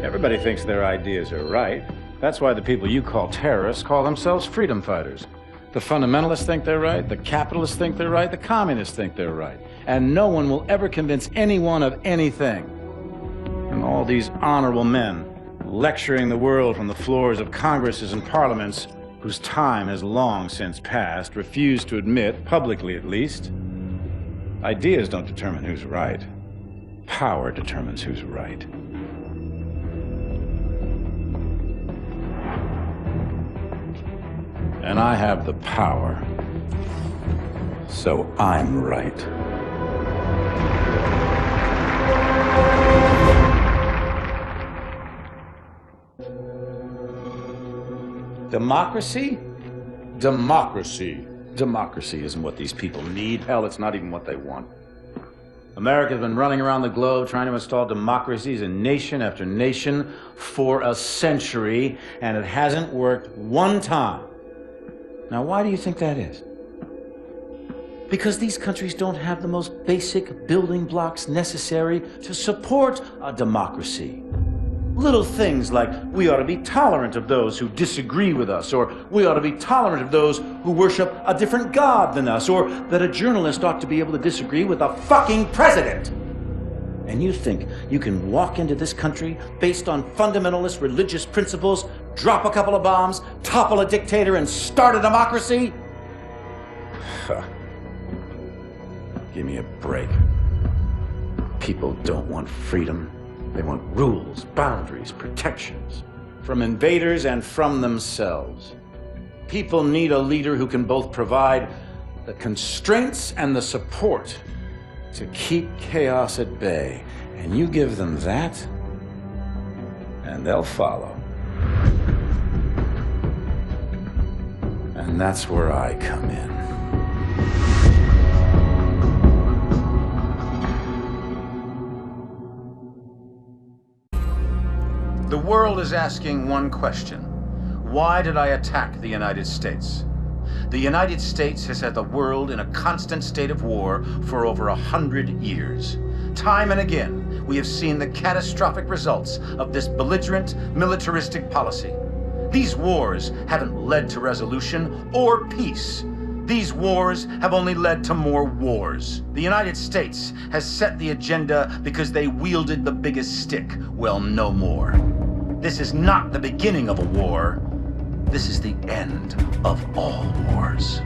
Everybody thinks their ideas are right. That's why the people you call terrorists call themselves freedom fighters. The fundamentalists think they're right, the capitalists think they're right, the communists think they're right. And no one will ever convince anyone of anything. And all these honorable men lecturing the world from the floors of Congresses and parliaments whose time has long since passed refuse to admit, publicly at least, ideas don't determine who's right. Power determines who's right. And I have the power, so I'm right. Democracy? Democracy. Democracy isn't what these people need. Hell, it's not even what they want. America's been running around the globe trying to install democracies in nation after nation for a century, and it hasn't worked one time. Now, why do you think that is? Because these countries don't have the most basic building blocks necessary to support a democracy. Little things like we ought to be tolerant of those who disagree with us, or we ought to be tolerant of those who worship a different God than us, or that a journalist ought to be able to disagree with a fucking president. And you think you can walk into this country based on fundamentalist religious principles, drop a couple of bombs, topple a dictator, and start a democracy? Give me a break. People don't want freedom. They want rules, boundaries, protections from invaders and from themselves. People need a leader who can both provide the constraints and the support to keep chaos at bay. And you give them that, and they'll follow. And that's where I come in. The world is asking one question. Why did I attack the United States? The United States has had the world in a constant state of war for over 100 years. Time and again, we have seen the catastrophic results of this belligerent, militaristic policy. These wars haven't led to resolution or peace. These wars have only led to more wars. The United States has set the agenda because they wielded the biggest stick. Well, no more. This is not the beginning of a war. This is the end of all wars.